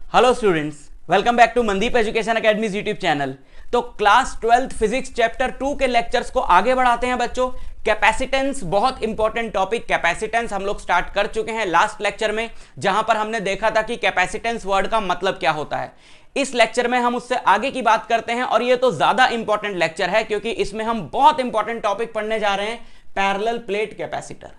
Hello students, welcome back to Mandeep education academy's YouTube channel. तो class 12th physics chapter 2 के lectures को आगे बढ़ाते हैं बच्चों। कैपेसिटेंस बहुत इंपॉर्टेंट टॉपिक। कैपेसिटेंस हम लोग स्टार्ट कर चुके हैं लास्ट लेक्चर में, जहां पर हमने देखा था कि कैपेसिटेंस वर्ड का मतलब क्या होता है। इस लेक्चर में हम उससे आगे की बात करते हैं और ये तो ज्यादा इंपॉर्टेंट लेक्चर है क्योंकि इसमें हम बहुत इंपॉर्टेंट टॉपिक पढ़ने जा रहे हैं, पैरेलल प्लेट कैपेसिटर।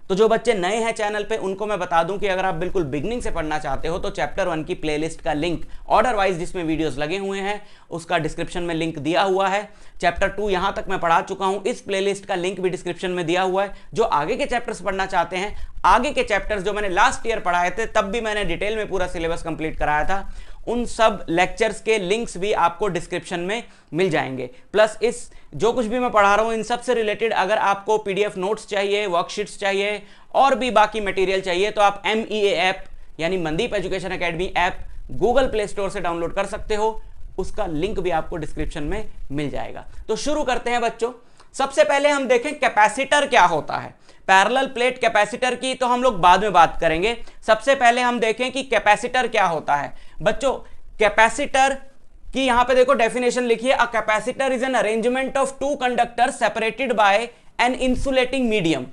तो जो बच्चे नए हैं चैनल पे उनको मैं बता दूं कि अगर आप बिल्कुल बिगनिंग से पढ़ना चाहते हो तो चैप्टर 1 की प्लेलिस्ट का लिंक ऑर्डर वाइज जिसमें वीडियोस लगे हुए हैं उसका डिस्क्रिप्शन में लिंक दिया हुआ है। चैप्टर 2 यहां तक मैं पढ़ा चुका हूं, इस प्लेलिस्ट का लिंक भी डिस्क्रिप्शन में दिया हुआ है। जो आगे के चैप्टर्स पढ़ना चाहते हैं, आगे के चैप्टर्स जो मैंने लास्ट ईयर पढ़ाए थे तब भी मैंने डिटेल में पूरा सिलेबस कंप्लीट कराया था, उन सब लेक्चर्स के लिंक्स भी आपको डिस्क्रिप्शन में मिल जाएंगे। प्लस इस जो कुछ भी मैं पढ़ा रहा हूं इन सब से रिलेटेड अगर आपको पीडीएफ नोट्स चाहिए, वर्कशीट्स चाहिए और भी बाकी मटेरियल चाहिए तो आप MEA ऐप यानी Mandeep education academy app Google play store से डाउनलोड कर सकते हो। उसका लिंक भी आपको डिस्क्रिप्शन में मिल जाएगा। तो शुरू करते हैं बच्चों। सबसे पहले हम देखें कैपेसिटर क्या होता है। पैरेलल प्लेट कैपेसिटर की तो हम लोग बाद में बात करेंगे। सबसे पहले हम देखें कि कैपेसिटर क्या होता है। बच्चों कैपेसिटर की यहां पे देखो डेफिनेशन लिखिए। A capacitor is an arrangement of two conductor separated by an insulating medium.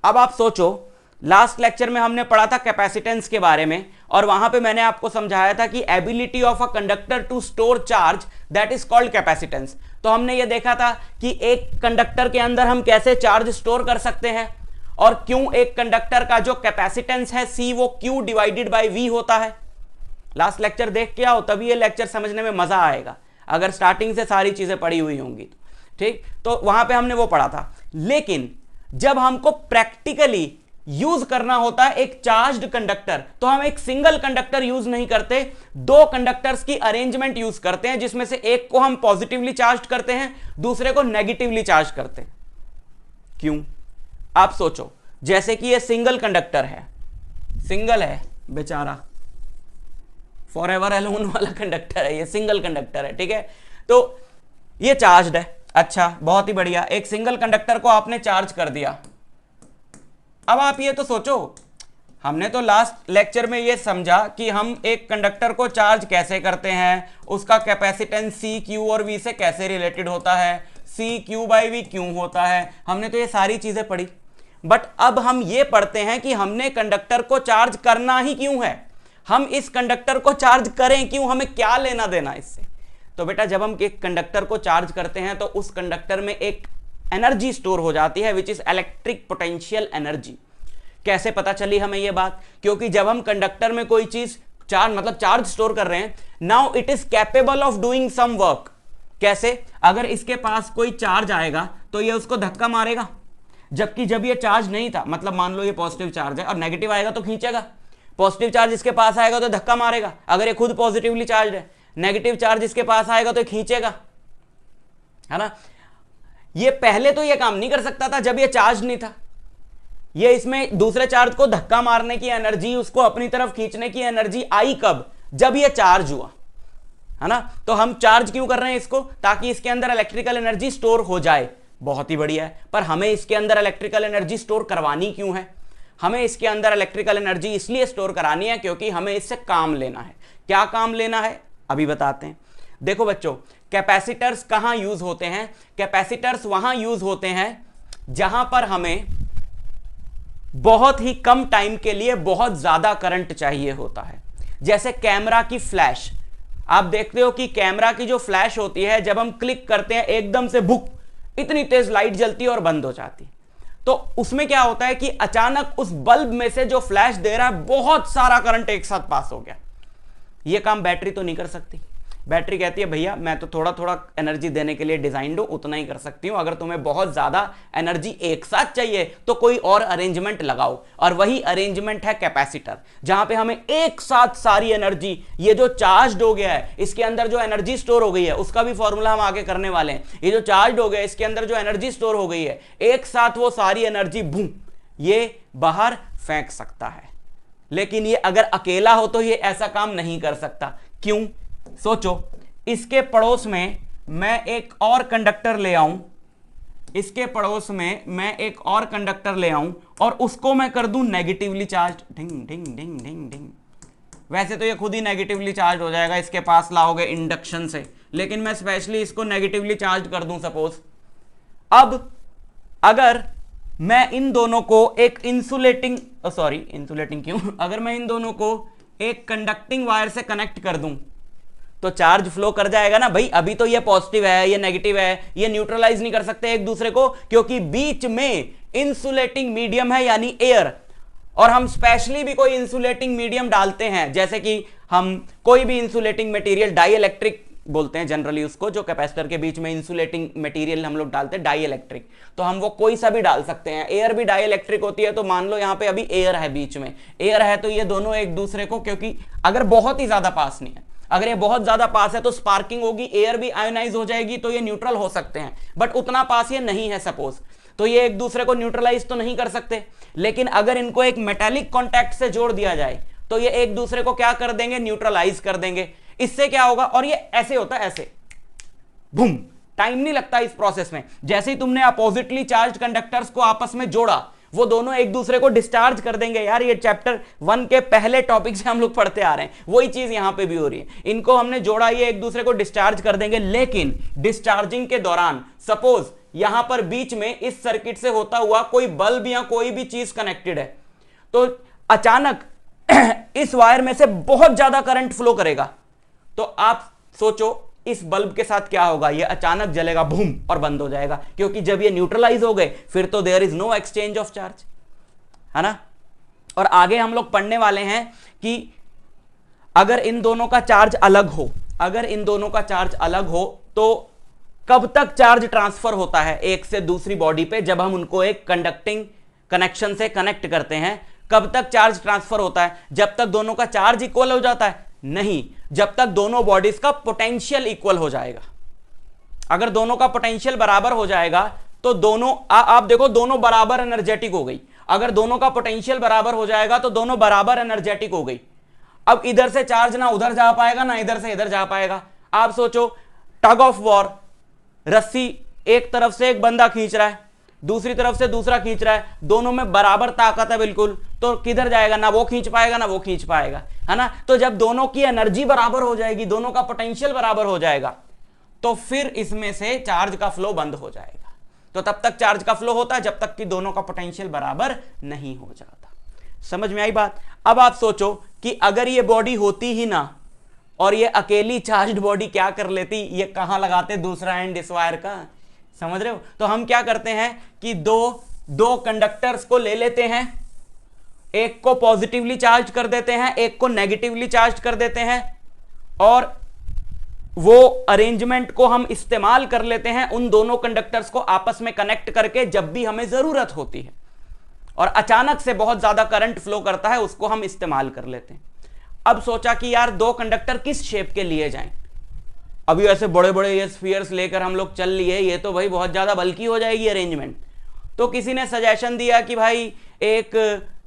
अब आप सोचो, लास्ट लेक्चर में हमने पढ़ा था कैपेसिटेंस के बारे में और वहां पे मैंने आपको समझाया था कि ability of a conductor to store charge that is called capacitance. तो हमने ये देखा था कि एक कंडक्टर के अंदर हम कैसे चार्ज स्टोर कर सकते हैं और क्यों एक कंडक्टर का जो कैपेसिटेंस है C वो Q डिवाइडेड बाय V होता है। लास्ट लेक्चर देख के आओ तभी ये लेक्चर समझने में मजा आएगा, अगर स्टार्टिंग से सारी चीजें पढ़ी हुई होंगी तो। ठीक, तो वहां पे हमने वो पढ़ा था। लेकिन जब हमको प्रैक्टिकली यूज करना होता है एक चार्ज्ड कंडक्टर तो हम एक सिंगल कंडक्टर यूज नहीं करते, दो कंडक्टर्स की अरेंजमेंट यूज करते हैं, जिसमें से एक को हम पॉजिटिवली चार्ज करते हैं, दूसरे को नेगेटिवली चार्ज करते हैं। क्यों? आप सोचो, जैसे कि ये सिंगल कंडक्टर है, सिंगल है बेचारा, फॉरएवर अलोन वाला कंडक्टर है, ये सिंगल कंडक्टर है। ठीक है, तो ये चार्ज्ड है। अच्छा, बहुत ही बढ़िया, एक सिंगल कंडक्टर को आपने चार्ज कर दिया। अब आप ये तो सोचो, हमने तो लास्ट लेक्चर में ये समझा कि हम एक कंडक्टर को चार्ज कैसे करते हैं, उसका कैपेसिटेंस C Q और V से कैसे रिलेटेड होता है, C Q बाई V क्यों होता है, हमने तो ये सारी चीजें पढ़ी। बट अब हम ये पढ़ते हैं कि हमने कंडक्टर को चार्ज करना ही क्यों है, हम इस कंडक्टर को चार्ज करें क्यों, हमें क्या लेना देना इससे। तो बेटा जब हम एक कंडक्टर को चार्ज करते हैं तो उस कंडक्टर में एक एनर्जी स्टोर हो जाती है which is electric potential energy. कैसे पता चली हमें यह बात? क्योंकि जब हम कंडक्टर में कोई चीज चार्ज स्टोर कर रहे हैं, now it is capable of doing some work. कैसे? अगर इसके पास कोई चार्ज आएगा तो ये उसको धक्का मारेगा, जबकि जब ये चार्ज नहीं था, मतलब मान लो ये पॉजिटिव चार्ज है और नेगेटिव आएगा तो खींचेगा, पॉजिटिव चार्ज इसके पास आएगा तो धक्का मारेगा। अगर ये खुद पॉजिटिवली चार्ज है, नेगेटिव चार्ज इसके पास आएगा तो खींचेगा, है ना। ये पहले तो ये काम नहीं कर सकता था जब ये चार्ज नहीं था। ये इसमें दूसरे चार्ज को धक्का मारने की एनर्जी, उसको अपनी तरफ खींचने की एनर्जी आई कब? जब ये चार्ज हुआ, है ना। तो हम चार्ज क्यों कर रहे हैं इसको? ताकि इसके अंदर इलेक्ट्रिकल एनर्जी स्टोर हो जाए। बहुत ही बढ़िया है, पर हमें इसके अंदर इलेक्ट्रिकल एनर्जी स्टोर करवानी क्यों है? हमें इसके अंदर इलेक्ट्रिकल एनर्जी इसलिए स्टोर करानी है क्योंकि हमें इससे काम लेना है। क्या काम लेना है अभी बताते हैं। देखो बच्चों, कैपेसिटर्स कहां यूज होते हैं? कैपेसिटर्स वहां यूज होते हैं जहां पर हमें बहुत ही कम टाइम के लिए बहुत ज्यादा करंट चाहिए होता है। जैसे कैमरा की फ्लैश, आप देखते हो कि कैमरा की जो फ्लैश होती है, जब हम क्लिक करते हैं एकदम से भुक इतनी तेज लाइट जलती है और बंद हो जाती है। तो उसमें क्या होता है कि अचानक उस बल्ब में से जो फ्लैश दे रहा है बहुत सारा करंट एक साथ पास हो गया। यह काम बैटरी तो नहीं कर सकती। बैटरी कहती है भैया मैं तो थोड़ा थोड़ा एनर्जी देने के लिए डिजाइन हूं, उतना ही कर सकती हूं। अगर तुम्हें बहुत ज्यादा एनर्जी एक साथ चाहिए तो कोई और अरेंजमेंट लगाओ, और वही अरेंजमेंट है कैपेसिटर, जहां पे हमें एक साथ सारी एनर्जी, ये जो चार्ज हो गया है इसके अंदर जो एनर्जी स्टोर हो गई है उसका भी फॉर्मूला हम आगे करने वाले हैं। ये जो चार्ज हो गया इसके अंदर जो एनर्जी स्टोर हो गई है, एक साथ वो सारी एनर्जी बूम ये बाहर फेंक सकता है। लेकिन ये अगर अकेला हो तो ये ऐसा काम नहीं कर सकता। क्यों? सोचो, इसके पड़ोस में मैं एक और कंडक्टर ले आऊं, इसके पड़ोस में मैं एक और कंडक्टर ले आऊं और उसको मैं कर दूं नेगेटिवली चार्ज, ढिंग ढिंग ढिंग ढिंग ढिंग, वैसे तो ये खुद ही नेगेटिवली चार्ज हो जाएगा, इसके पास लाओगे इंडक्शन से, लेकिन मैं स्पेशली इसको नेगेटिवली चार्ज कर दूं सपोज। अब अगर मैं इन दोनों को एक इंसुलेटिंग क्यों, अगर मैं इन दोनों को एक कंडक्टिंग वायर से कनेक्ट कर दूं तो चार्ज फ्लो कर जाएगा ना भाई। अभी तो ये पॉजिटिव है, ये नेगेटिव है, ये न्यूट्रलाइज नहीं कर सकते एक दूसरे को, क्योंकि बीच में इंसुलेटिंग मीडियम है यानी एयर। और हम स्पेशली भी कोई इंसुलेटिंग मीडियम डालते हैं, जैसे कि हम कोई भी इंसुलेटिंग मटेरियल, डाई इलेक्ट्रिक बोलते हैं जनरली उसको, जो कैपेसिटर के बीच में इंसुलेटिंग मटेरियल हम लोग डालते हैं डाई इलेक्ट्रिक, तो हम वो कोई सा भी डाल सकते हैं। एयर भी डाई इलेक्ट्रिक होती है, तो मान लो यहां पे अभी एयर है, बीच में एयर है, तो ये दोनों एक दूसरे को, क्योंकि अगर बहुत ही ज्यादा पास नहीं है, अगर ये बहुत ज्यादा पास है तो स्पार्किंग होगी, एयर भी आयोनाइज हो जाएगी, तो ये न्यूट्रल हो सकते हैं। बट उतना पास ये नहीं है सपोज, तो ये एक दूसरे को न्यूट्रलाइज तो नहीं कर सकते। लेकिन अगर इनको एक मेटालिक कॉन्टैक्ट से जोड़ दिया जाए तो ये एक दूसरे को क्या कर देंगे, न्यूट्रलाइज कर देंगे। इससे क्या होगा, और ये ऐसे होता है, ऐसे बूम, टाइम नहीं लगता इस प्रोसेस में। जैसे ही तुमने अपोजिटली चार्ज कंडक्टर्स को आपस में जोड़ा, वो दोनों एक दूसरे को डिस्चार्ज कर देंगे। यार ये चैप्टर 1 के पहले टॉपिक से हम लोग पढ़ते आ रहे हैं, वही चीज यहां पे भी हो रही है। इनको हमने जोड़ा, ये एक दूसरे को डिस्चार्ज कर देंगे। लेकिन डिस्चार्जिंग के दौरान सपोज यहां पर बीच में इस सर्किट से होता हुआ कोई बल्ब या कोई भी चीज कनेक्टेड है, तो अचानक इस वायर में से बहुत ज्यादा करंट फ्लो करेगा। तो आप सोचो इस बल्ब के साथ क्या होगा, ये अचानक जलेगा बूम और बंद हो जाएगा, क्योंकि जब ये न्यूट्रलाइज हो गए फिर तो there is no exchange of charge, है ना। और आगे हम लोग पढ़ने वाले हैं कि अगर इन दोनों का चार्ज अलग हो, अगर इन दोनों का चार्ज अलग हो तो कब तक चार्ज ट्रांसफर होता है एक से दूसरी बॉडी पे, जब हम उनको एक कंडक्टिंग कनेक्शन से कनेक्ट करते हैं। कब तक चार्ज ट्रांसफर होता है, जब तक दोनों का चार्ज इक्वल हो जाता है? नहीं, जब तक दोनों बॉडीज का पोटेंशियल इक्वल हो जाएगा। अगर दोनों का पोटेंशियल बराबर हो जाएगा तो दोनों आप देखो दोनों बराबर एनर्जेटिक हो गई। अगर दोनों का पोटेंशियल बराबर हो जाएगा तो दोनों बराबर एनर्जेटिक हो गई। अब इधर से चार्ज ना उधर जा पाएगा ना इधर से इधर जा पाएगा। आप सोचो टग ऑफ वॉर, रस्सी एक तरफ से एक बंदा खींच रहा है, दूसरी तरफ से दूसरा खींच रहा है, दोनों में बराबर ताकत है बिल्कुल, तो किधर जाएगा, ना वो खींच पाएगा ना वो खींच पाएगा, है ना। तो जब दोनों की एनर्जी बराबर हो जाएगी, दोनों का पोटेंशियल बराबर हो जाएगा, तो फिर इसमें से चार्ज का फ्लो बंद हो जाएगा। तो तब तक चार्ज का फ्लो होता है जब तक कि दोनों का पोटेंशियल बराबर नहीं हो जाता। समझ में आई बात। अब आप सोचो कि अगर ये बॉडी होती ही ना और ये अकेली चार्ज्ड बॉडी क्या कर लेती, ये कहां लगाते दूसरा एंड इस वायर का, समझ रहे हो। तो हम क्या करते हैं कि दो कंडक्टर्स को ले लेते हैं, एक को पॉजिटिवली चार्ज कर देते हैं, एक को नेगेटिवली चार्ज कर देते हैं, और वो अरेंजमेंट को हम इस्तेमाल कर लेते हैं उन दोनों कंडक्टर्स को आपस में कनेक्ट करके जब भी हमें जरूरत होती है, और अचानक से बहुत ज्यादा करंट फ्लो करता है, उसको हम इस्तेमाल कर लेते हैं। अब सोचा कि यार दो कंडक्टर किस शेप के लिए जाएं। अभी ऐसे बड़े बड़े ये स्फीयर्स लेकर हम लोग चल लिए, ये तो भाई बहुत ज्यादा बल्कि हो जाएगी अरेंजमेंट। तो किसी ने सजेशन दिया कि भाई एक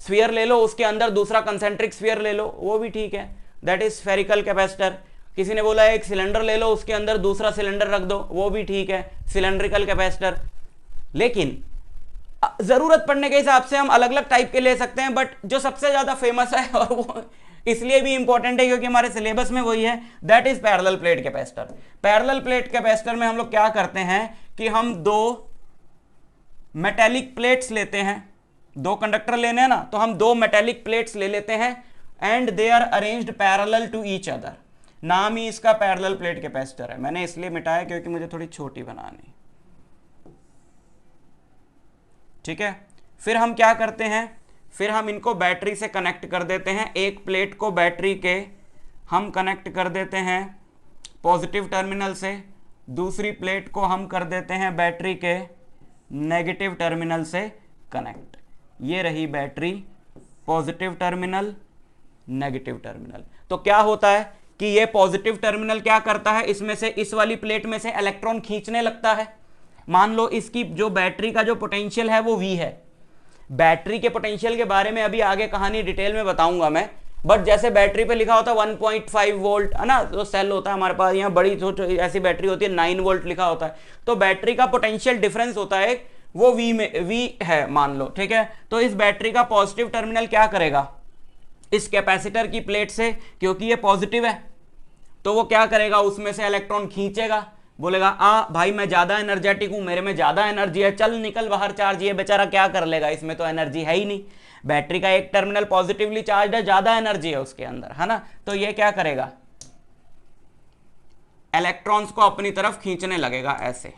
स्फीयर ले लो, उसके अंदर दूसरा कंसेंट्रिक स्फीयर ले लो, वो भी ठीक है, दैट इज स्फेरिकल कैपेसिटर। किसी ने बोला एक सिलेंडर ले लो, उसके अंदर दूसरा सिलेंडर रख दो, वो भी ठीक है, सिलेंड्रिकल कैपेसिटर। लेकिन जरूरत पड़ने के हिसाब से हम अलग अलग टाइप के ले सकते हैं, बट जो सबसे ज्यादा फेमस है और वो इसलिए भी इंपॉर्टेंट है क्योंकि हमारे सिलेबस में वही है, that is parallel plate capacitor. Parallel plate capacitor में हम लोग क्या करते हैं कि हम दो मेटेलिक प्लेट्स लेते हैं, दो कंडक्टर लेने हैं ना, तो हम दो मेटेलिक प्लेट्स ले लेते हैं and they are arranged parallel to each other. नाम ही इसका पैरेलल प्लेट कैपेसिटर है। मैंने इसलिए मिटाया क्योंकि मुझे थोड़ी छोटी बनानी, ठीक है। फिर हम क्या करते हैं, फिर हम इनको बैटरी से कनेक्ट कर देते हैं। एक प्लेट को बैटरी के हम कनेक्ट कर देते हैं पॉजिटिव टर्मिनल से, दूसरी प्लेट को हम कर देते हैं बैटरी के नेगेटिव टर्मिनल से कनेक्ट। ये रही battery, positive terminal, negative terminal. तो क्या होता है कि ये पॉजिटिव टर्मिनल क्या करता है, इसमें से इस वाली प्लेट में से इलेक्ट्रॉन खींचने लगता है। मान लो इसकी जो बैटरी का जो पोटेंशियल है वो V है। बैटरी के पोटेंशियल के बारे में अभी आगे कहानी डिटेल में बताऊंगा मैं, बट जैसे बैटरी पे लिखा होता है 1.5 वोल्ट, है ना, तो सेल होता है हमारे पास, यहाँ बड़ी ऐसी बैटरी होती है 9 वोल्ट लिखा होता है, तो बैटरी का पोटेंशियल डिफरेंस होता है वो V है मान लो, ठीक है। तो इस बैटरी का पॉजिटिव टर्मिनल क्या करेगा, इस कैपेसिटर की प्लेट से, क्योंकि ये पॉजिटिव है, तो वो क्या करेगा, उसमें से इलेक्ट्रॉन खींचेगा, बोलेगा भाई मैं ज्यादा एनर्जेटिक हूं, मेरे में ज्यादा एनर्जी है, चल निकल बाहर चार्ज। ये बेचारा क्या कर लेगा, इसमें तो एनर्जी है ही नहीं, बैटरी का एक टर्मिनल पॉजिटिवली चार्ज है, ज्यादा एनर्जी है उसके अंदर, है ना। तो ये क्या करेगा, इलेक्ट्रॉन्स को अपनी तरफ खींचने लगेगा ऐसे।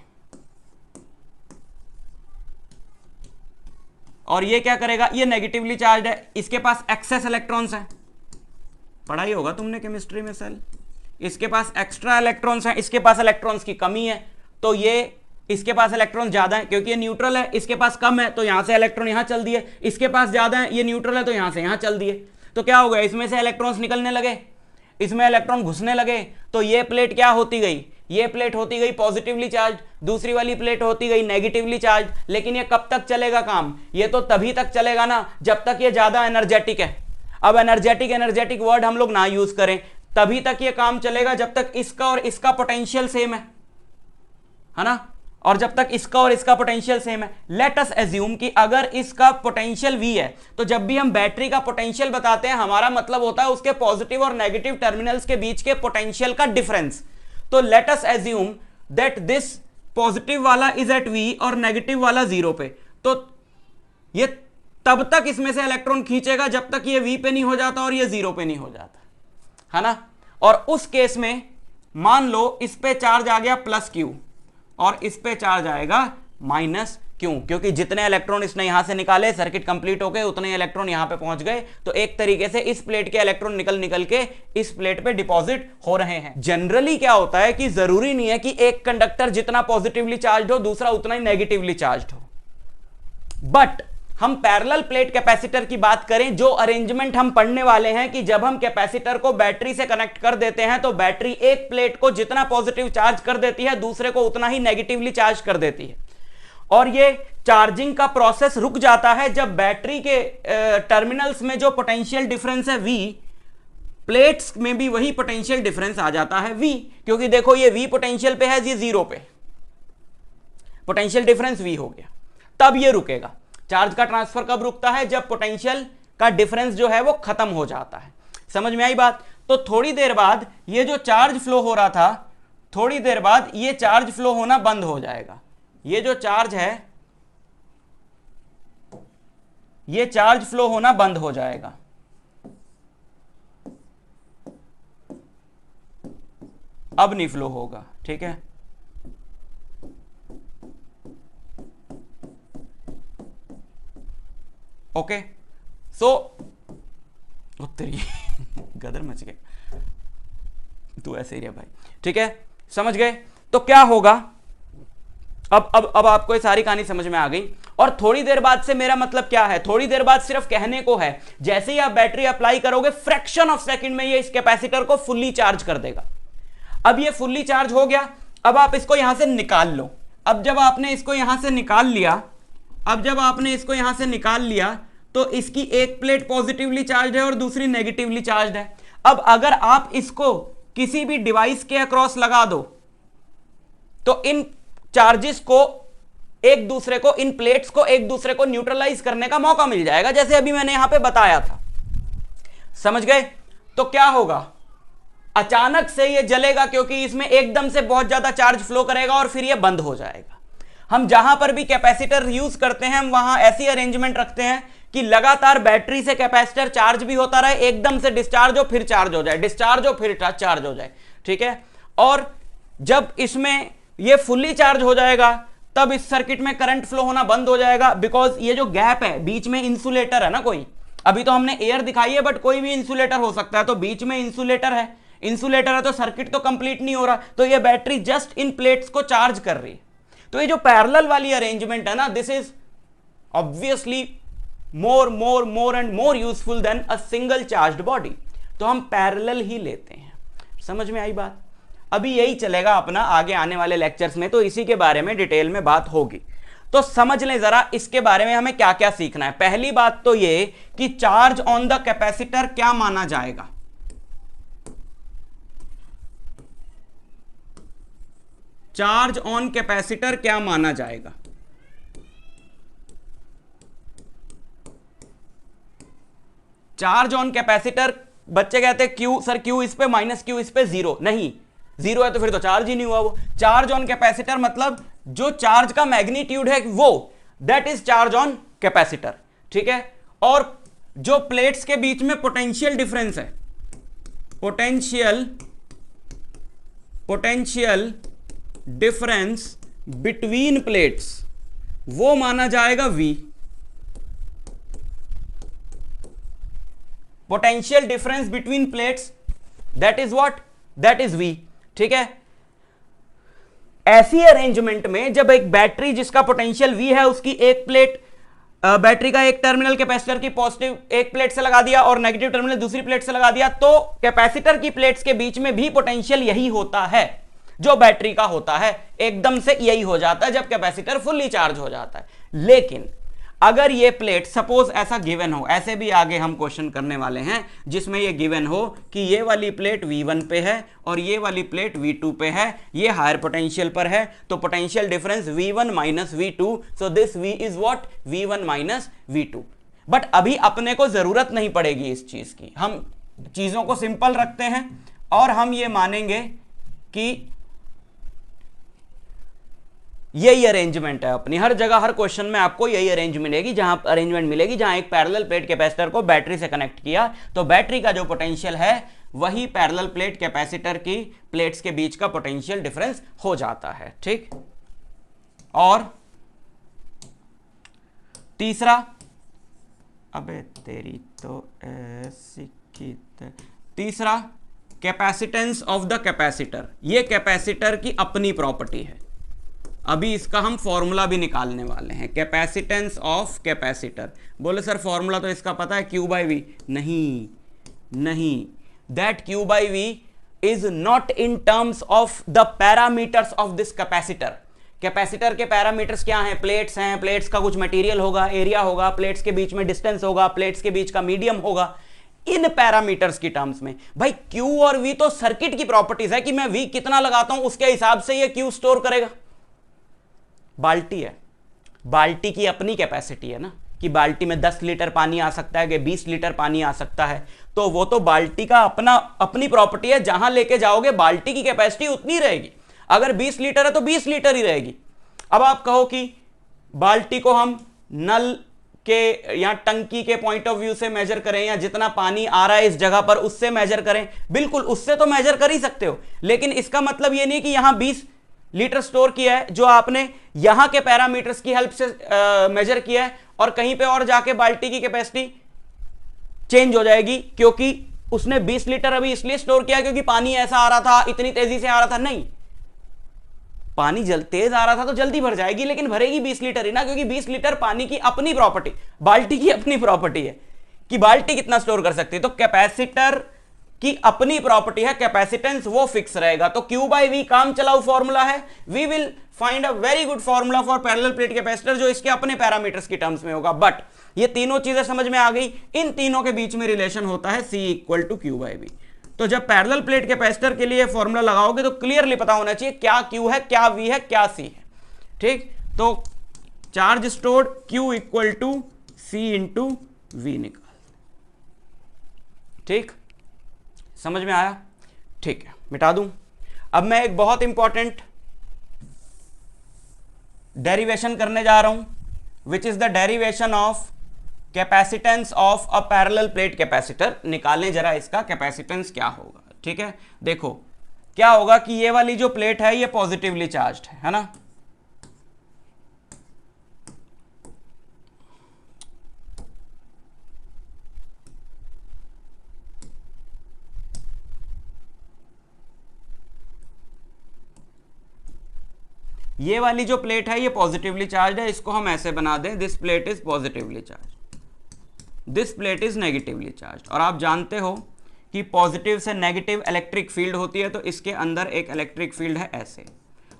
और ये क्या करेगा, ये नेगेटिवली चार्ज है, इसके पास एक्सेस इलेक्ट्रॉन्स है, पढ़ाई होगा तुमने केमिस्ट्री में सेल। इसके पास एक्स्ट्रा इलेक्ट्रॉन्स हैं, इसके पास इलेक्ट्रॉन्स की कमी है, तो ये इसके पास इलेक्ट्रॉन ज्यादा है क्योंकि ये न्यूट्रल है, इसके पास कम है तो यहां से इलेक्ट्रॉन यहां चल दिए, इसके पास ज्यादा है, ये न्यूट्रल है तो यहां से यहां चल दिए। तो क्या हो गया, इसमें से इलेक्ट्रॉन्स निकलने लगे, इसमें इलेक्ट्रॉन घुसने लगे, तो ये प्लेट क्या होती गई, ये प्लेट होती गई पॉजिटिवली चार्ज, दूसरी वाली प्लेट होती गई नेगेटिवली चार्ज। लेकिन ये कब तक चलेगा काम, ये तो तभी तक चलेगा ना जब तक ये ज्यादा एनर्जेटिक है। अब एनर्जेटिक वर्ड हम लोग ना यूज करें, तभी तक ये काम चलेगा जब तक इसका और इसका पोटेंशियल सेम है ना, और जब तक इसका और इसका पोटेंशियल सेम है। लेट अस एज्यूम कि अगर इसका पोटेंशियल V है, तो जब भी हम बैटरी का पोटेंशियल बताते हैं हमारा मतलब होता है उसके पॉजिटिव और नेगेटिव टर्मिनल्स के बीच के पोटेंशियल का डिफरेंस। तो let us assume that this positive वाला इज एट V और नेगेटिव वाला 0 पे, तो ये तब तक इसमें से इलेक्ट्रॉन खींचेगा जब तक ये V पे नहीं हो जाता और ये 0 पे नहीं हो जाता, है ना। और उस केस में मान लो इस पे चार्ज आ गया +Q और इस पे चार्ज आएगा -Q, क्योंकि जितने इलेक्ट्रॉन इसने यहां से निकाले सर्किट कंप्लीट हो गए, उतने इलेक्ट्रॉन यहां पे पहुंच गए। तो एक तरीके से इस प्लेट के इलेक्ट्रॉन निकल के इस प्लेट पे डिपॉजिट हो रहे हैं। जनरली क्या होता है कि जरूरी नहीं है कि एक कंडक्टर जितना पॉजिटिवली चार्ज हो दूसरा उतना ही नेगेटिवली चार्ज हो, बट हम पैरेलल प्लेट कैपेसिटर की बात करें, जो अरेंजमेंट हम पढ़ने वाले हैं कि जब हम कैपेसिटर को बैटरी से कनेक्ट कर देते हैं तो बैटरी एक प्लेट को जितना पॉजिटिव चार्ज कर देती है दूसरे को उतना ही नेगेटिवली चार्ज कर देती है, और ये चार्जिंग का प्रोसेस रुक जाता है जब बैटरी के टर्मिनल्स में जो पोटेंशियल डिफरेंस है V, प्लेट्स में भी वही पोटेंशियल डिफरेंस आ जाता है V, क्योंकि देखो ये V पोटेंशियल पे है, ये 0 पे, पोटेंशियल डिफरेंस V हो गया, तब ये रुकेगा। चार्ज का ट्रांसफर कब रुकता है, जब पोटेंशियल का डिफरेंस जो है वो खत्म हो जाता है। समझ में आई बात। तो थोड़ी देर बाद ये जो चार्ज फ्लो हो रहा था, थोड़ी देर बाद ये चार्ज फ्लो होना बंद हो जाएगा। ये जो चार्ज है ये चार्ज फ्लो होना बंद हो जाएगा, अब नहीं फ्लो होगा, ठीक है। ओके, सो उत्तरी गदर मच गए तू ऐसे ही रहे भाई, ठीक है, समझ गए। तो क्या होगा, अब आपको ये सारी कहानी समझ में आ गई। और थोड़ी देर बाद से मेरा मतलब क्या है, थोड़ी देर बाद सिर्फ कहने को है, जैसे ही आप बैटरी अप्लाई करोगे फ्रैक्शन ऑफ सेकंड में ये इस कैपेसिटर को फुल्ली चार्ज कर देगा। अब ये फुल्ली चार्ज हो गया, अब आप इसको यहां से निकाल लो। अब जब आपने इसको यहां से निकाल लिया, तो इसकी एक प्लेट पॉजिटिवली चार्ज है और दूसरी नेगेटिवली चार्ज है। अब अगर आप इसको किसी भी डिवाइस के अक्रॉस लगा दो तो इन चार्जेस को एक दूसरे को, इन प्लेट्स को एक दूसरे को न्यूट्रलाइज करने का मौका मिल जाएगा, जैसे अभी मैंने यहां पे बताया था। समझ गए। तो क्या होगा, अचानक से ये जलेगा क्योंकि इसमें एकदम से बहुत ज्यादा चार्ज फ्लो करेगा और फिर ये बंद हो जाएगा। हम जहां पर भी कैपेसिटर यूज करते हैं हम वहां ऐसी अरेंजमेंट रखते हैं कि लगातार बैटरी से कैपेसिटर चार्ज भी होता रहे, एकदम से डिस्चार्ज हो फिर चार्ज हो जाए, डिस्चार्ज हो फिर चार्ज हो जाए, ठीक है। और जब इसमें ये फुल्ली चार्ज हो जाएगा तब इस सर्किट में करंट फ्लो होना बंद हो जाएगा, बिकॉज ये जो गैप है बीच में, इंसुलेटर है ना कोई, अभी तो हमने एयर दिखाई है बट कोई भी इंसुलेटर हो सकता है, तो बीच में इंसुलेटर है तो सर्किट तो कंप्लीट नहीं हो रहा, तो ये बैटरी जस्ट इन प्लेट्स को चार्ज कर रही है। तो ये जो पैरेलल वाली अरेंजमेंट है ना, this is obviously more and more useful than a single charged body. तो हम पैरेलल ही लेते हैं। समझ में आई बात। अभी यही चलेगा अपना आगे आने वाले लेक्चर्स में, तो इसी के बारे में डिटेल में बात होगी। तो समझ लें जरा इसके बारे में हमें क्या क्या सीखना है। पहली बात तो ये कि चार्ज ऑन द कैपेसिटर क्या माना जाएगा। चार्ज ऑन कैपेसिटर क्या माना जाएगा। चार्ज ऑन कैपेसिटर, बच्चे कहते हैं क्यू सर क्यू इस पे माइनस क्यू इस पे जीरो, नहीं जीरो है तो फिर तो चार्ज ही नहीं हुआ। वो चार्ज ऑन कैपेसिटर मतलब जो चार्ज का मैग्नीट्यूड है वो, that is charge on capacitor, ठीक है। और जो प्लेट्स के बीच में पोटेंशियल डिफरेंस है, पोटेंशियल डिफरेंस बिटवीन प्लेट्स, वो माना जाएगा V। Potential difference between plates that is what, that is V, ठीक है। ऐसी अरेंजमेंट में जब एक बैटरी जिसका पोटेंशियल V है, उसकी एक प्लेट, बैटरी का एक टर्मिनल कैपेसिटर की पॉजिटिव एक प्लेट से लगा दिया और नेगेटिव टर्मिनल दूसरी प्लेट से लगा दिया, तो कैपेसिटर की प्लेट्स के बीच में भी पोटेंशियल यही होता है जो बैटरी का होता है, एकदम से यही हो जाता है जब कैपेसिटर फुल्ली चार्ज हो जाता है। लेकिन अगर ये प्लेट सपोज ऐसा गिवन हो, ऐसे भी आगे हम क्वेश्चन करने वाले हैं जिसमें ये गिवन हो कि ये वाली प्लेट V1 पे है और ये वाली प्लेट V2 पे है, ये हायर पोटेंशियल पर है, तो potential difference V1 minus V2, so this V is what, V1 minus V2। But अभी अपने को जरूरत नहीं पड़ेगी इस चीज की, हम चीजों को सिंपल रखते हैं और हम ये मानेंगे कि यही अरेंजमेंट है अपनी, हर जगह हर क्वेश्चन में आपको यही अरेंजमेंट मिलेगी जहां एक पैरेलल प्लेट कैपेसिटर को बैटरी से कनेक्ट किया तो बैटरी का जो पोटेंशियल है वही पैरेलल प्लेट कैपेसिटर की प्लेट्स के बीच का पोटेंशियल डिफरेंस हो जाता है, ठीक। और तीसरा, अबे तेरी तो ऐसी की तीसरा, कैपेसिटेंस ऑफ द कैपेसिटर। ये कैपेसिटर की अपनी प्रॉपर्टी है, अभी इसका हम फॉर्मूला भी निकालने वाले हैं। कैपेसिटेंस ऑफ कैपेसिटर, बोले सर फॉर्मूला तो इसका पता है Q बाई V, नहीं, that Q by V is not in terms of the parameters of this capacitor. Capacitor के पैरामीटर्स क्या हैं, प्लेट्स हैं, प्लेट्स का कुछ मटेरियल होगा, एरिया होगा, प्लेट्स के बीच में डिस्टेंस होगा, प्लेट्स के बीच का मीडियम होगा, इन पैरामीटर्स की टर्म्स में। भाई Q और V तो सर्किट की प्रॉपर्टीज है कि मैं V कितना लगाता हूं उसके हिसाब से ये Q स्टोर करेगा। बाल्टी है, बाल्टी की अपनी कैपेसिटी है ना, कि बाल्टी में 10 लीटर पानी आ सकता है कि 20 लीटर पानी आ सकता है, तो वो तो बाल्टी का अपनी प्रॉपर्टी है, जहां लेके जाओगे बाल्टी की कैपेसिटी उतनी रहेगी। अगर 20 लीटर है तो 20 लीटर ही रहेगी। अब आप कहो कि बाल्टी को हम नल के या टंकी के पॉइंट ऑफ व्यू से मेजर करें या जितना पानी आ रहा है इस जगह पर उससे मेजर करें, बिल्कुल उससे तो मेजर कर ही सकते हो, लेकिन इसका मतलब ये नहीं कि यहां 20 लीटर स्टोर किया है जो आपने यहां के पैरामीटर्स की हेल्प से मेजर किया है और कहीं पे और जाके बाल्टी की कैपेसिटी चेंज हो जाएगी क्योंकि उसने 20 लीटर अभी इसलिए स्टोर किया क्योंकि पानी ऐसा आ रहा था, इतनी तेजी से आ रहा था। नहीं, पानी तेज आ रहा था तो जल्दी भर जाएगी, लेकिन भरेगी 20 लीटर ही ना, क्योंकि 20 लीटर पानी की अपनी प्रॉपर्टी, बाल्टी की अपनी प्रॉपर्टी है कि बाल्टी कितना स्टोर कर सकती है। तो कैपेसिटर की अपनी प्रॉपर्टी है कैपेसिटेंस, वो फिक्स रहेगा। तो Q बाई V काम चलाऊ फॉर्मूला है। We will find a very good formula for parallel plate capacitor जो इसके अपने पैरामीटर्स की टर्म्स में होगा। बट ये तीनों चीजें समझ में आ गई, इन तीनों के बीच में रिलेशन होता है C equal to Q by V। तो जब पैरेलल प्लेट कैपेसिटर के लिए फॉर्मूला लगाओगे तो क्लियरली पता होना चाहिए क्या Q है, क्या V है, क्या C है, ठीक। तो charge stored Q equal to C into V निकाल, ठीक, समझ में आया, ठीक है, मिटा दूं। अब मैं एक बहुत इंपॉर्टेंट डेरिवेशन करने जा रहा हूं which is the derivation of capacitance of a parallel plate capacitor. निकालें जरा इसका कैपेसिटेंस क्या होगा, ठीक है। देखो क्या होगा कि ये वाली जो प्लेट है ये पॉजिटिवली चार्ज्ड है ना, ये वाली जो प्लेट है ये पॉजिटिवली चार्ज है, इसको हम ऐसे बना दें, this plate is positively charge, this plate is negatively charge. और आप जानते हो कि पॉजिटिव से नेगेटिव इलेक्ट्रिक फील्ड होती है, तो इसके अंदर एक इलेक्ट्रिक फील्ड है ऐसे।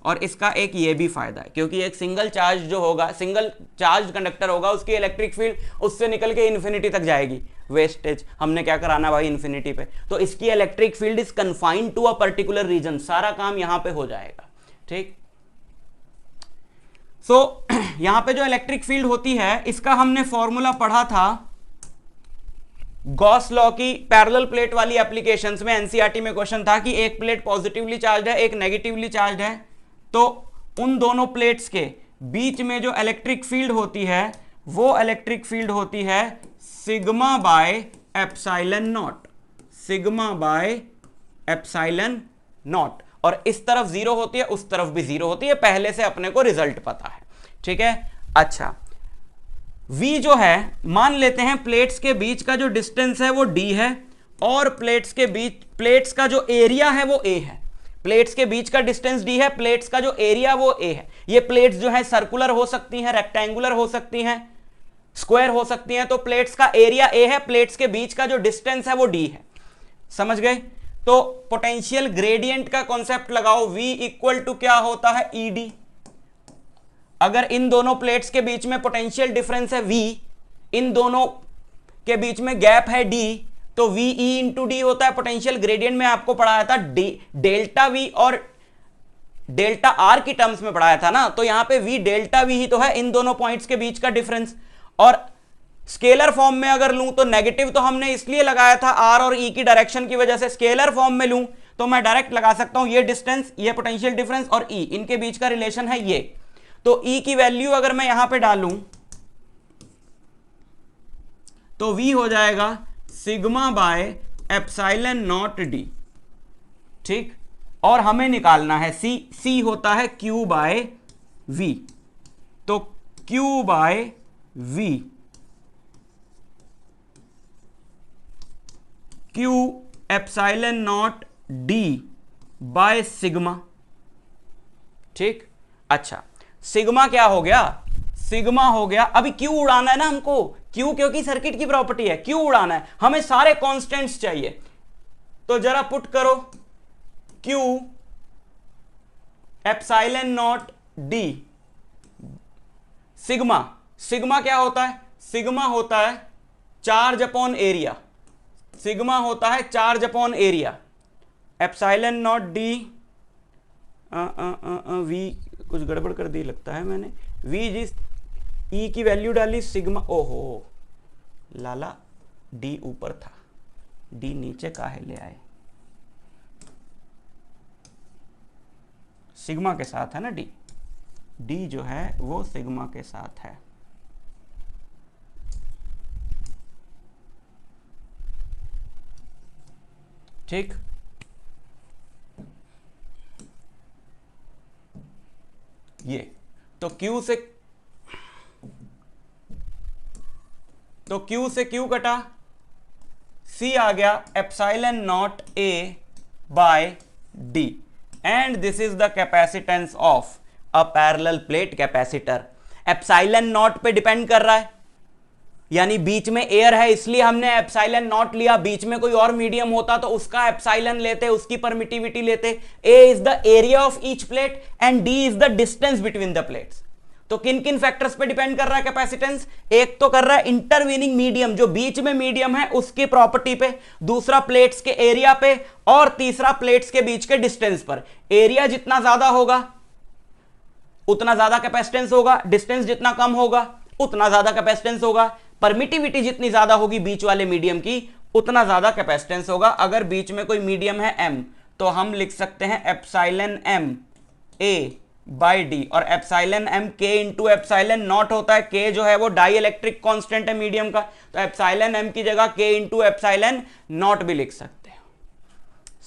और इसका एक ये भी फायदा है क्योंकि एक सिंगल चार्ज जो होगा, सिंगल चार्ज कंडक्टर होगा, उसकी इलेक्ट्रिक फील्ड उससे निकल के इन्फिनिटी तक जाएगी। वेस्टेज हमने क्या कराना भाई, इन्फिनिटी पे, तो इसकी electric field is confined to a particular region, सारा काम यहां पे हो जाएगा, ठीक। सो यहां पे जो इलेक्ट्रिक फील्ड होती है इसका हमने फॉर्मूला पढ़ा था गॉस लॉ की पैरेलल प्लेट वाली एप्लीकेशंस में एनसीईआरटी में क्वेश्चन था कि एक प्लेट पॉजिटिवली चार्ज है, एक नेगेटिवली चार्ज है, तो उन दोनों प्लेट्स के बीच में जो इलेक्ट्रिक फील्ड होती है वो इलेक्ट्रिक फील्ड होती है sigma by epsilon not, sigma by epsilon not, और इस तरफ जीरो होती है, उस तरफ भी जीरो होती है, पहले से अपने को रिजल्ट पता है। ठीक है, अच्छा V जो है, मान लेते हैं प्लेट्स के बीच का जो डिस्टेंस है वो D है और प्लेट्स के बीच, प्लेट्स का जो एरिया है वो A है। प्लेट्स के बीच का डिस्टेंस D है, प्लेट्स का जो एरिया वो A है। ये प्लेट्स जो है सर्कुलर हो सकती हैं, रेक्टेंगुलर हो सकती हैं, स्क्वायर हो सकती हैं, तो प्लेट्स का एरिया A है, प्लेट्स के बीच का जो डिस्टेंस है वो D है। समझ गए? तो पोटेंशियल ग्रेडियंट का कॉन्सेप्ट लगाओ, V इक्वल टू क्या होता है, ED। अगर इन दोनों प्लेट्स के बीच में पोटेंशियल डिफरेंस है V, इन दोनों के बीच में गैप है D, तो VE इंटू डी होता है पोटेंशियल ग्रेडियंट में आपको पढ़ाया था, डेल्टा V और डेल्टा R की टर्म्स में पढ़ाया था ना, तो यहां पे V डेल्टा V ही तो है इन दोनों पॉइंट्स के बीच का डिफरेंस। और स्केलर फॉर्म में अगर लूं तो नेगेटिव तो हमने इसलिए लगाया था R और E की डायरेक्शन की वजह से, स्केलर फॉर्म में लूं तो मैं डायरेक्ट लगा सकता हूं ये डिस्टेंस, ये पोटेंशियल डिफरेंस और E, इनके बीच का रिलेशन है ये। तो E की वैल्यू अगर मैं यहां पे डालूं तो V हो जाएगा sigma by epsilon naught D। ठीक, और हमें निकालना है C होता है Q बाय V, तो Q by V, Q epsilon naught D by sigma. ठीक, अच्छा सिग्मा क्या हो गया, सिग्मा हो गया, अभी Q उड़ाना है ना हमको, Q क्योंकि सर्किट की प्रॉपर्टी है, Q उड़ाना है, हमें सारे कांस्टेंट्स चाहिए, तो जरा पुट करो Q epsilon naught D sigma. Sigma क्या होता है, सिग्मा होता है चार्ज अपॉन एरिया, सिग्मा होता है charge upon area. Epsilon naught D V कुछ गड़बड़ कर दी लगता है मैंने, V जिस E की वैल्यू डाली सिग्मा, ओहो लाला D ऊपर था, D नीचे काहे ले आए, सिग्मा के साथ है ना D जो है वो सिग्मा के साथ है। ठीक, ये तो Q से Q कटा, C आ गया epsilon naught A by D, and this is the capacitance of a parallel plate capacitor. Epsilon naught पे डिपेंड कर रहा है, यानी बीच में एयर है इसलिए हमने एप्सिलॉन नॉट लिया, बीच में कोई और मीडियम होता तो उसका एप्सिलॉन लेते, उसकी परमिटिविटी लेते। A is the area of each plate and D is the distance between the plates. तो किन किन फैक्टर्स पे डिपेंड कर रहा है कैपेसिटेंस, एक तो कर रहा है इंटरवीनिंग मीडियम, जो बीच में मीडियम है उसकी प्रॉपर्टी पे, दूसरा प्लेट्स के एरिया पे, और तीसरा प्लेट्स के बीच के डिस्टेंस पर। एरिया जितना ज्यादा होगा उतना ज्यादा कैपेसिटेंस होगा, डिस्टेंस जितना कम होगा उतना ज्यादा कैपेसिटेंस होगा, परमिटिविटी जितनी ज्यादा होगी बीच वाले मीडियम की उतना ज्यादा कैपेसिटेंस होगा। अगर बीच में कोई मीडियम है M तो हम लिख सकते हैं epsilon M A by D, और epsilon M K into epsilon not होता है, K जो है वो डाई इलेक्ट्रिक कॉन्स्टेंट है मीडियम का, तो एप्सिलॉन M की जगह K इंटू एप्सिलॉन नॉट भी लिख सकते हैं।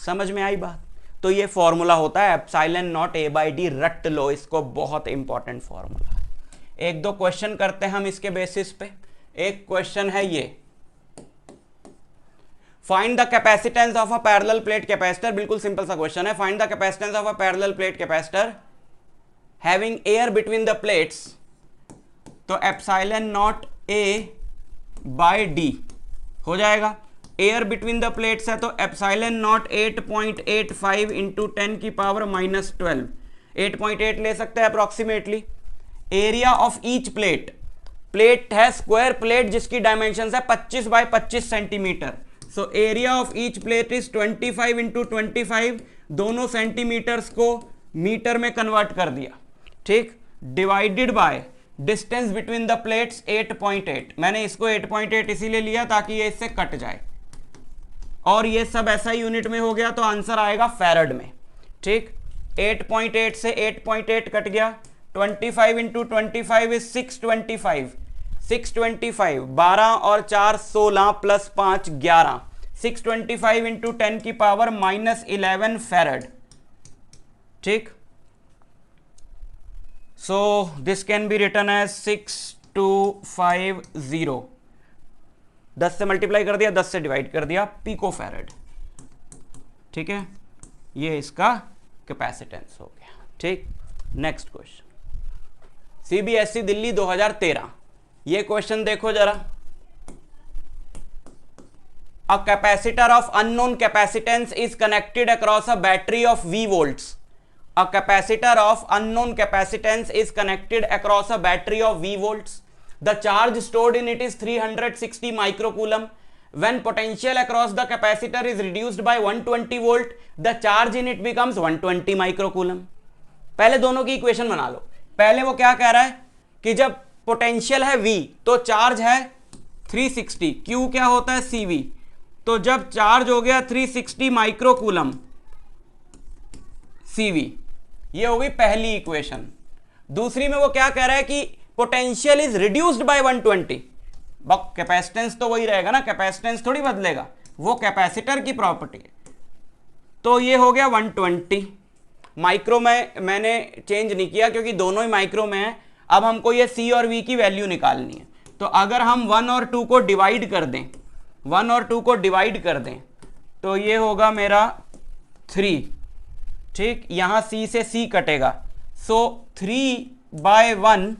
समझ में आई बात? तो ये फॉर्मूला होता है epsilon naught A by D, रट लो इसको, बहुत इंपॉर्टेंट फॉर्मूला। एक दो क्वेश्चन करते हैं हम इसके बेसिस पे। एक क्वेश्चन है ये, find the capacitance of a parallel plate capacitor, बिल्कुल सिंपल सा क्वेश्चन है। Find the capacitance of a parallel plate capacitor having air between the plates, तो epsilon naught A by D हो जाएगा। एयर बिटवीन द प्लेट्स है तो epsilon not 8.85 into 10 की power -12, 8.8 ले सकते हैं approximately. Area of each plate, plate है स्क्वायर प्लेट जिसकी डायमेंशन है 25 by 25 centimetre, so area of each plate is 25 into 25, दोनों सेंटीमीटर्स को मीटर में कन्वर्ट कर दिया। ठीक, divided by distance between the plates 8.8, मैंने इसको 8.8 इसीलिए लिया ताकि ये इससे कट जाए, और ये सब ऐसा यूनिट में हो गया तो आंसर आएगा फैरड में। ठीक, 8.8 से 8.8 कट गया, 25 इंटू 25 इज 625, 625, 12 और 4 16 प्लस 5 11, 625 इंटू 10 की पावर -11 फैरड। ठीक, so this can be written as 6250, 10 से मल्टीप्लाई कर दिया, 10 से डिवाइड कर दिया, पिको फैरड। ठीक है, ये इसका कैपेसिटेंस हो गया। ठीक, नेक्स्ट क्वेश्चन, सीबीएसई दिल्ली 2013, ये क्वेश्चन देखो जरा। A capacitor of unknown capacitance is connected across a battery of V volts. A capacitor of unknown capacitance is connected across a battery of V volts. The charge stored in it is 360 microcoulomb. When potential across the capacitor is reduced by 120 volt, the charge in it becomes 120 microcoulomb. पहले दोनों की equation बना लो। पहले वो क्या कह रहा है कि जब पोटेंशियल है V तो चार्ज है 360, Q क्या होता है CV, तो जब चार्ज हो गया 360 माइक्रोकूलम CV, ये हो गई पहली इक्वेशन। दूसरी में वो क्या कह रहा है कि potential is reduced by 120, but capacitance तो वही रहेगा ना, कैपेसिटेंस थोड़ी बदलेगा, वो कैपेसिटर की प्रॉपर्टी है। तो ये हो गया 120 माइक्रो में, मैंने चेंज नहीं किया क्योंकि दोनों ही माइक्रो में है। अब हमको ये C और V की वैल्यू निकालनी है, तो अगर हम 1 और 2 को डिवाइड कर दें, 1 और 2 को डिवाइड कर दें तो ये होगा मेरा 3। ठीक, यहां C से C कटेगा, so 3/1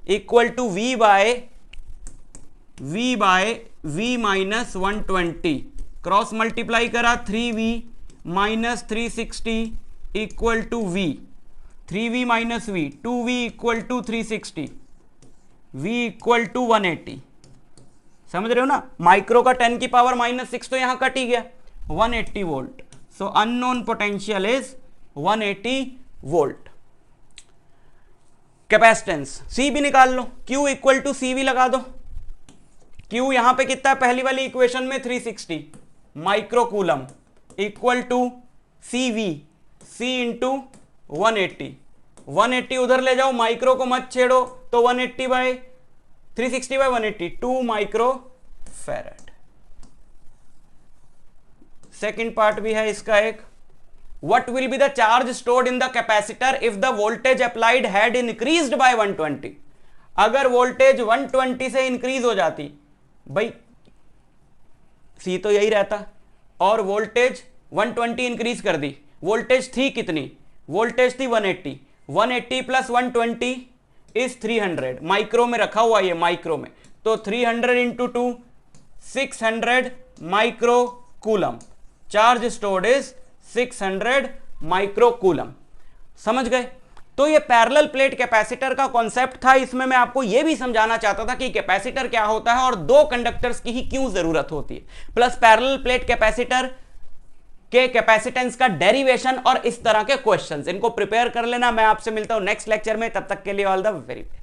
equal to V by V minus 120, cross multiply करा 3V minus 360 equal to V, 3V minus V, 2V equal to 360, V equal to 180। समझ रहे हो ना, माइक्रो का 10 की पावर -6 तो यहां कट ही गया, 180 volt. So unknown potential is 180 volt. Capacitance C भी निकाल लो, Q इक्वल टू CV लगा दो। Q यहां पे कितना है, पहली वाली इक्वेशन में 360 microcoulomb equal to CV, C into 180, 180 उधर ले जाओ, माइक्रो को मत छेड़ो, तो 180 by 360 by 180, 2 micro farad. Second part भी है इसका एक, what will be the charge stored in the capacitor if the voltage applied had increased by 120? अगर वोल्टेज 120 से इंक्रीज हो जाती, भाई C तो यही रहता, और वोल्टेज 120 इंक्रीज कर दी, वोल्टेज थी कितनी, वोल्टेज थी 180, 180 प्लस 120 इज 300, माइक्रो में रखा हुआ ये, माइक्रो में, तो 300 into 2 600 micro coulomb, charge stored is 600 microcoulomb. समझ गए? तो ये पैरेलल प्लेट कैपेसिटर का कॉन्सेप्ट था। इसमें मैं आपको ये भी समझाना चाहता था कि कैपेसिटर क्या होता है और दो कंडक्टर्स की ही क्यों जरूरत होती है, प्लस पैरेलल प्लेट कैपेसिटर के कैपेसिटेंस का डेरिवेशन और इस तरह के क्वेश्चंस, इनको प्रिपेयर कर लेना। मैं आपसे मिलता हूं नेक्स्ट लेक्चर में, तब तक के लिए ऑल द वेरी बेस्ट।